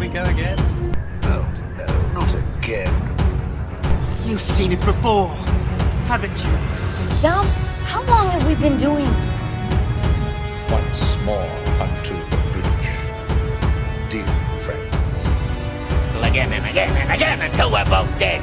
we go again? Oh, no, not again. You've seen it before, haven't you? Dom, how long have we been doing this? Once more unto the bridge, dear friends. Again and again and again until we're both dead.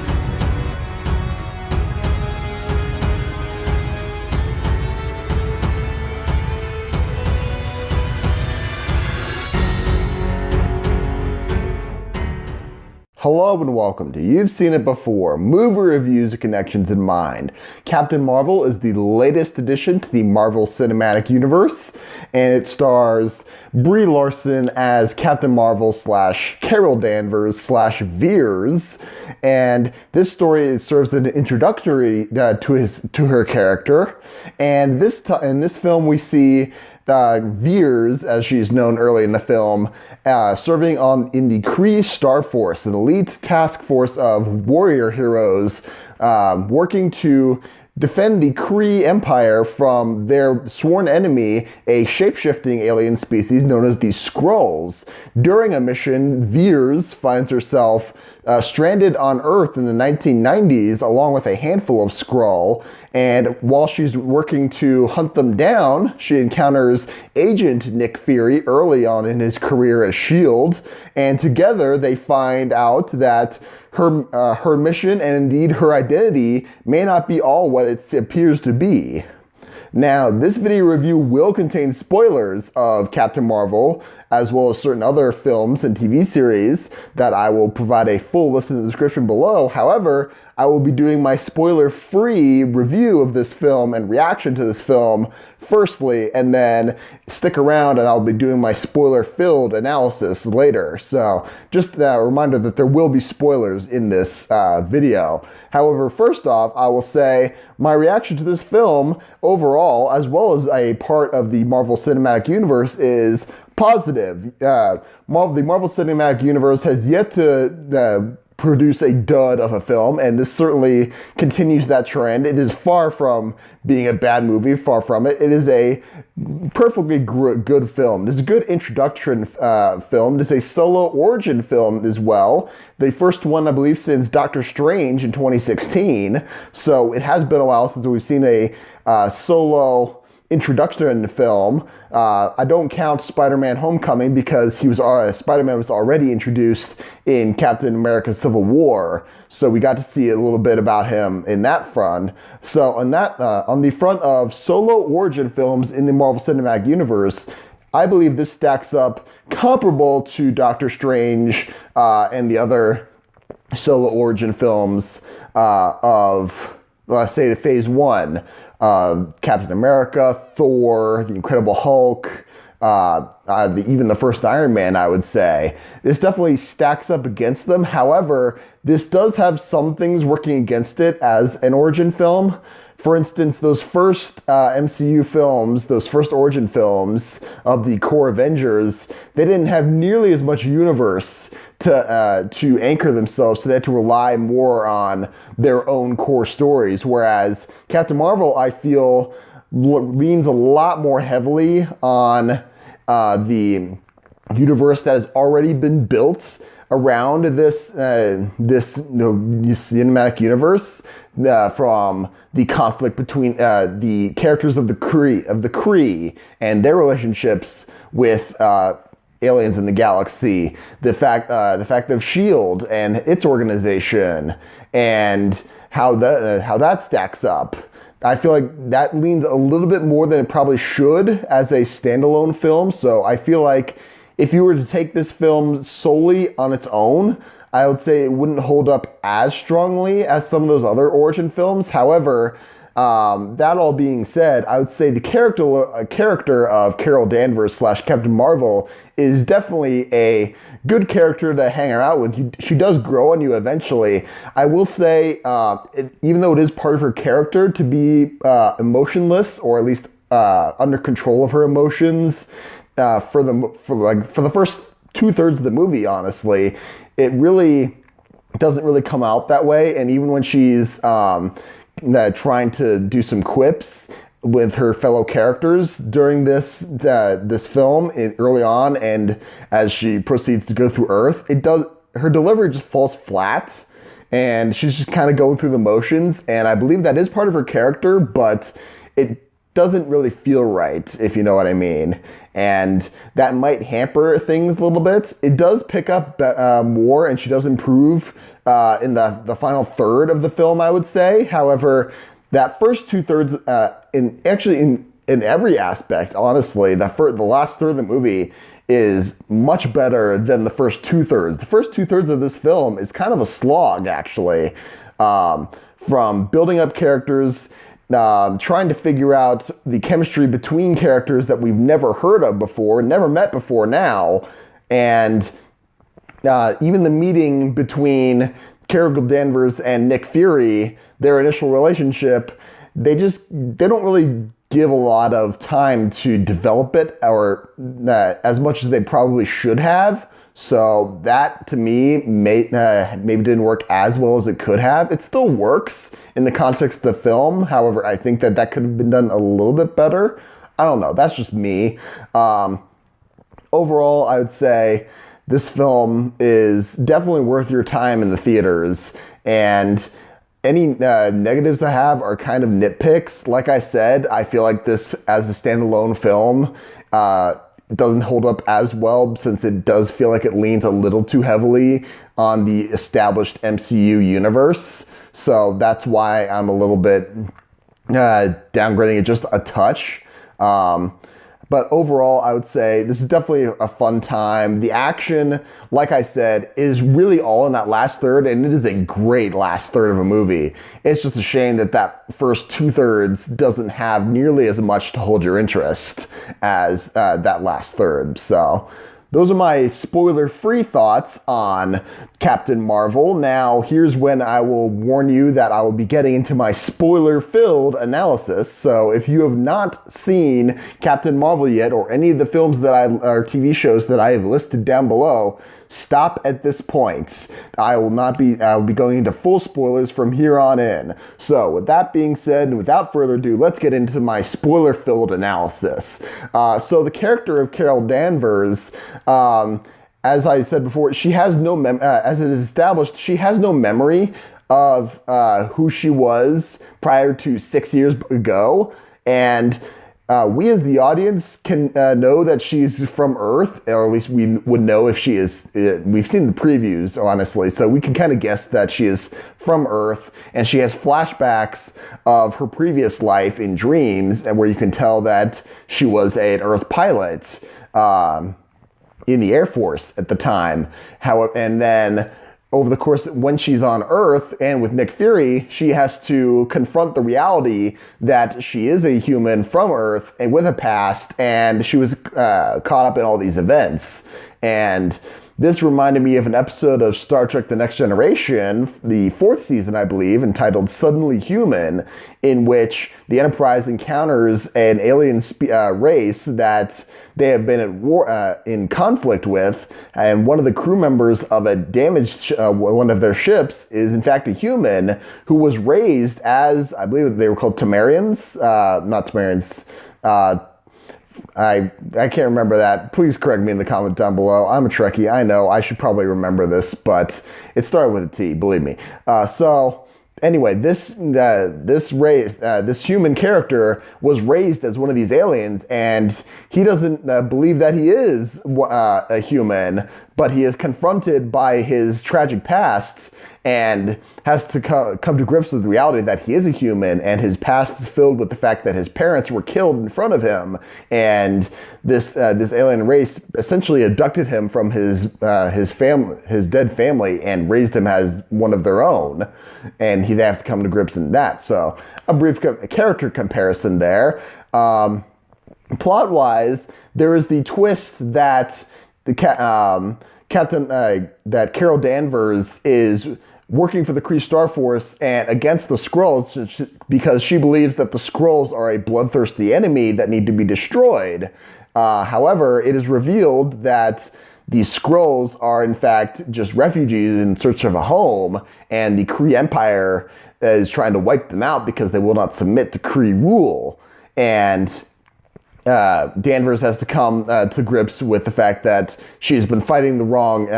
Hello and welcome to You've Seen It Before, movie reviews and connections in mind. Captain Marvel is the latest addition to the Marvel Cinematic Universe, and it stars Brie Larson as Captain Marvel / Carol Danvers / Veers, and this story serves as an introductory to her character. And in this film we see Veers, as she's known early in the film, serving in the Kree Star Force, an elite task force of warrior heroes working to defend the Kree Empire from their sworn enemy, a shape-shifting alien species known as the Skrulls. During a mission, Veers finds herself stranded on Earth in the 1990s along with a handful of Skrull, and while she's working to hunt them down, she encounters Agent Nick Fury early on in his career at S.H.I.E.L.D., and together they find out that her mission and indeed her identity may not be all what it appears to be. Now, this video review will contain spoilers of Captain Marvel, as well as certain other films and TV series that I will provide a full list in the description below. However, I will be doing my spoiler-free review of this film and reaction to this film firstly, and then stick around and I'll be doing my spoiler-filled analysis later. So just a reminder that there will be spoilers in this video. However, first off, I will say my reaction to this film overall, as well as a part of the Marvel Cinematic Universe, is positive. The Marvel Cinematic Universe has yet to produce a dud of a film, and this certainly continues that trend. It is far from being a bad movie, far from it. It is a perfectly good film. It is a good introduction film. It is a solo origin film as well. The first one, I believe, since Doctor Strange in 2016. So it has been a while since we've seen a solo introduction in the film. I don't count Spider-Man Homecoming because Spider-Man was already introduced in Captain America Civil War, so we got to see a little bit about him in that front. So on the front of solo origin films in the Marvel Cinematic Universe, I believe this stacks up comparable to Doctor Strange and the other solo origin films of, let's say, the Phase 1. Captain America, Thor, the Incredible Hulk, even the first Iron Man, I would say. This definitely stacks up against them. However, this does have some things working against it as an origin film. For instance, those first MCU films, those first origin films of the core Avengers, they didn't have nearly as much universe to anchor themselves, so they had to rely more on their own core stories. Whereas Captain Marvel, I feel, leans a lot more heavily on the universe that has already been built around this cinematic universe, from the conflict between the characters of the Kree and their relationships with aliens in the galaxy, the fact of S.H.I.E.L.D. and its organization, and how that stacks up. I feel like that leans a little bit more than it probably should as a standalone film. So I feel like if you were to take this film solely on its own, I would say it wouldn't hold up as strongly as some of those other origin films. However, that all being said, I would say the character of Carol Danvers / Captain Marvel is definitely a good character to hang out with. She does grow on you eventually. I will say, even though it is part of her character to be emotionless, or at least under control of her emotions, for the first 2/3 of the movie, honestly, it really doesn't really come out that way. And even when she's trying to do some quips, with her fellow characters during this film early on, and as she proceeds to go through Earth, her delivery just falls flat, and she's just kind of going through the motions. And I believe that is part of her character, but it doesn't really feel right, if you know what I mean. And that might hamper things a little bit. It does pick up more, and she does improve in the final third of the film, I would say. However, that first 2/3, in every aspect, honestly, the last third of the movie is much better than the first 2/3. The first 2/3 of this film is kind of a slog, actually, from building up characters, trying to figure out the chemistry between characters that we've never heard of before, never met before now, and even the meeting between Carol Danvers and Nick Fury, their initial relationship, they don't really give a lot of time to develop it, or as much as they probably should have. So that, to me, maybe didn't work as well as it could have. It still works in the context of the film. However, I think that could have been done a little bit better. I don't know. That's just me. Overall, I would say this film is definitely worth your time in the theaters. And any negatives I have are kind of nitpicks. Like I said, I feel like this, as a standalone film, doesn't hold up as well, since it does feel like it leans a little too heavily on the established MCU universe. So that's why I'm a little bit downgrading it just a touch. But overall, I would say this is definitely a fun time. The action, like I said, is really all in that last third, and it is a great last third of a movie. It's just a shame that first 2/3 doesn't have nearly as much to hold your interest as that last third. So those are my spoiler-free thoughts on Captain Marvel. Now, here's when I will warn you that I will be getting into my spoiler-filled analysis. So if you have not seen Captain Marvel yet, or any of the films or TV shows that I have listed down below, stop at this point. I will be going into full spoilers from here on in. So with that being said, and without further ado, let's get into my spoiler-filled analysis. So the character of Carol Danvers, as I said before, she has no as it is established, she has no memory of who she was prior to 6 years ago, and we as the audience can know that she's from Earth, or at least we would know if she is. We've seen the previews, honestly, so we can kind of guess that she is from Earth, and she has flashbacks of her previous life in dreams, and where you can tell that she was an Earth pilot in the Air Force at the time. And then over the course, when she's on Earth and with Nick Fury, she has to confront the reality that she is a human from Earth and with a past, and she was caught up in all these events. And this reminded me of an episode of Star Trek The Next Generation, the 4th season, I believe, entitled Suddenly Human, in which the Enterprise encounters an alien race that they have been at war, in conflict with, and one of the crew members of a damaged one of their ships is in fact a human who was raised as, I believe they were called Tamarians, not Tamarians, I can't remember that. Please correct me in the comment down below. I'm a Trekkie. I know. I should probably remember this, but it started with a T, believe me. So anyway, this human character was raised as one of these aliens, and he doesn't believe that he is a human, but he is confronted by his tragic past and has to come to grips with the reality that he is a human, and his past is filled with the fact that his parents were killed in front of him, and this alien race essentially abducted him from his dead family, and raised him as one of their own, and they have to come to grips in that. So a brief character comparison there. Plot-wise, there is the twist that that Carol Danvers is working for the Kree Star Force and against the Skrulls, because she believes that the Skrulls are a bloodthirsty enemy that need to be destroyed. However, it is revealed that the Skrulls are in fact just refugees in search of a home, and the Kree Empire is trying to wipe them out because they will not submit to Kree rule. and Danvers has to come to grips with the fact that she's been fighting the wrong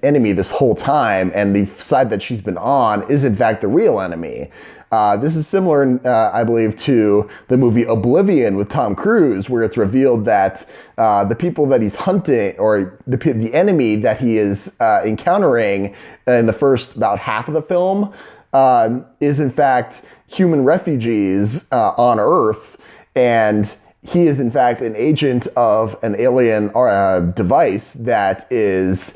enemy this whole time, and the side that she's been on is in fact the real enemy. This is similar, I believe, to the movie Oblivion with Tom Cruise, where it's revealed that the people that he's hunting, or the enemy that he is encountering in the first about half of the film, is in fact human refugees on Earth, and he is in fact an agent of an alien device that is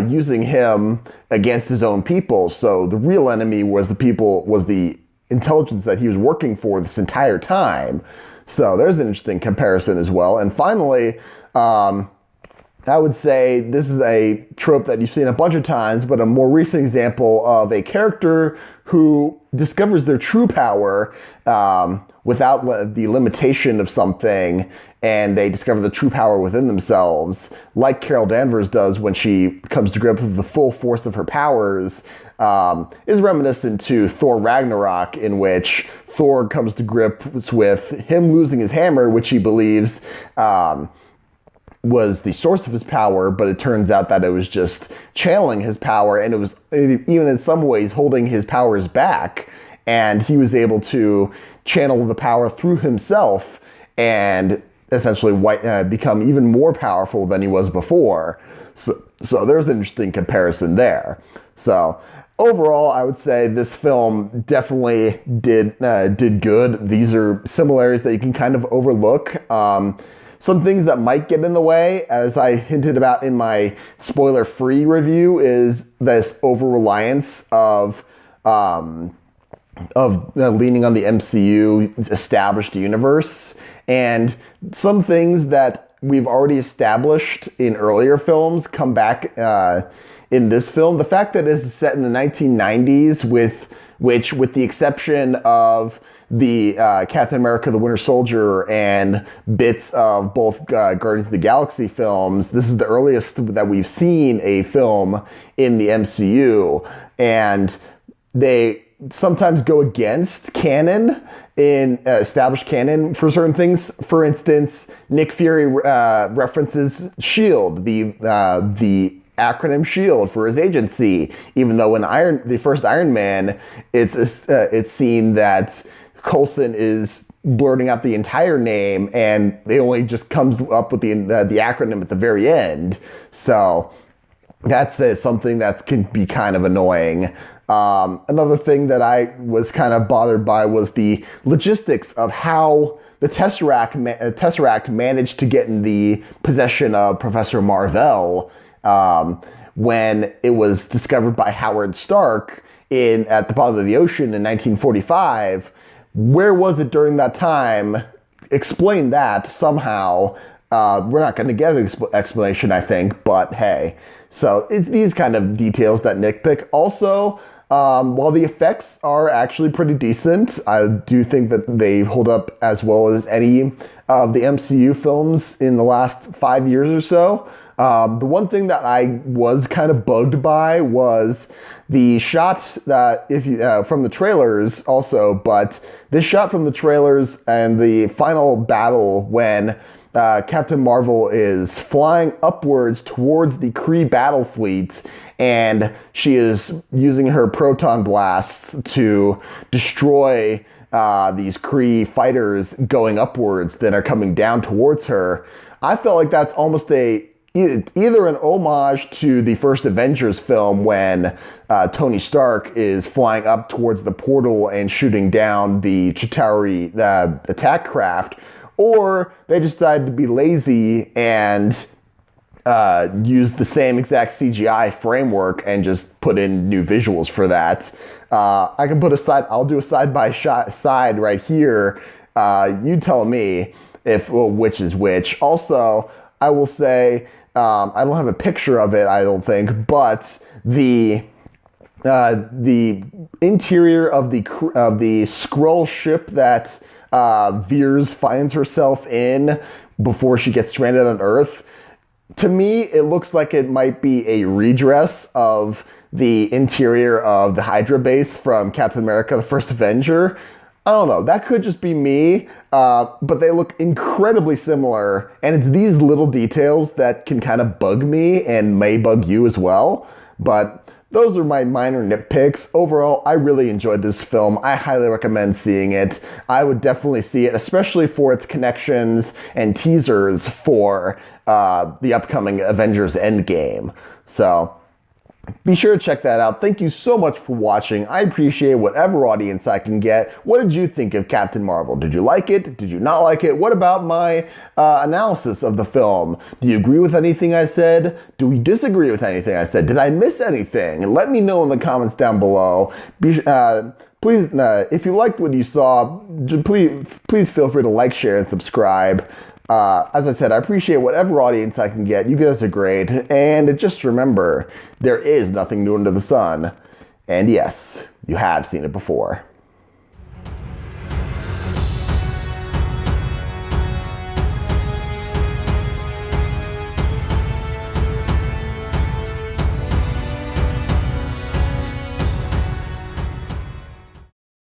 using him against his own people. So the real enemy was the intelligence that he was working for this entire time. So there's an interesting comparison as well. And finally, I would say this is a trope that you've seen a bunch of times, but a more recent example of a character who discovers their true power without the limitation of something, and they discover the true power within themselves, like Carol Danvers does when she comes to grips with the full force of her powers, is reminiscent to Thor Ragnarok, in which Thor comes to grips with him losing his hammer, which he believes was the source of his power, but it turns out that it was just channeling his power, and it was even in some ways holding his powers back, and he was able to channel the power through himself and essentially become even more powerful than he was before. So there's an interesting comparison there. So overall, I would say this film definitely did good. These are similarities that you can kind of overlook. Some things that might get in the way, as I hinted about in my spoiler-free review, is this over-reliance of leaning on the MCU established universe, and some things that we've already established in earlier films come back in this film. The fact that this is set in the 1990s, with the exception of the Captain America, the Winter Soldier, and bits of both Guardians of the Galaxy films, this is the earliest that we've seen a film in the MCU, and they sometimes go against canon in established canon for certain things. For instance, Nick Fury references SHIELD, the acronym SHIELD for his agency, even though in the first Iron Man, it's seen that Coulson is blurting out the entire name, and they only just comes up with the acronym at the very end. So that's something that can be kind of annoying. Another thing that I was kind of bothered by was the logistics of how the Tesseract managed to get in the possession of Professor Marvel when it was discovered by Howard Stark at the bottom of the ocean in 1945. Where was it during that time? Explain that somehow. We're not going to get an explanation, I think, but hey. So it's these kind of details that nitpick. Also, while the effects are actually pretty decent, I do think that they hold up as well as any of the MCU films in the last 5 years or so. The one thing that I was kind of bugged by was the shot that from the trailers also, but this shot from the trailers and the final battle when Captain Marvel is flying upwards towards the Kree battle fleet, and she is using her proton blasts to destroy these Kree fighters going upwards that are coming down towards her. I felt like that's almost either an homage to the first Avengers film when Tony Stark is flying up towards the portal and shooting down the Chitauri attack craft, or they just decided to be lazy and use the same exact CGI framework and just put in new visuals for that. I'll do a side-by-side right here. You tell me which is which. Also, I will say, I don't have a picture of it, I don't think, but the interior of the Skrull ship that Veers finds herself in before she gets stranded on Earth, to me, it looks like it might be a redress of the interior of the Hydra base from Captain America, the First Avenger. I don't know, that could just be me, but they look incredibly similar, and it's these little details that can kind of bug me and may bug you as well, but those are my minor nitpicks. Overall, I really enjoyed this film. I highly recommend seeing it. I would definitely see it, especially for its connections and teasers for the upcoming Avengers Endgame. So be sure to check that out. Thank you so much for watching. I appreciate whatever audience I can get. What did you think of Captain Marvel? Did you like it? Did you not like it? What about my analysis of the film? Do you agree with anything I said? Do we disagree with anything I said? Did I miss anything? Let me know in the comments down below. Please, if you liked what you saw, please feel free to like, share, and subscribe. As I said, I appreciate whatever audience I can get. You guys are great. And just remember, there is nothing new under the sun. And yes, you have seen it before.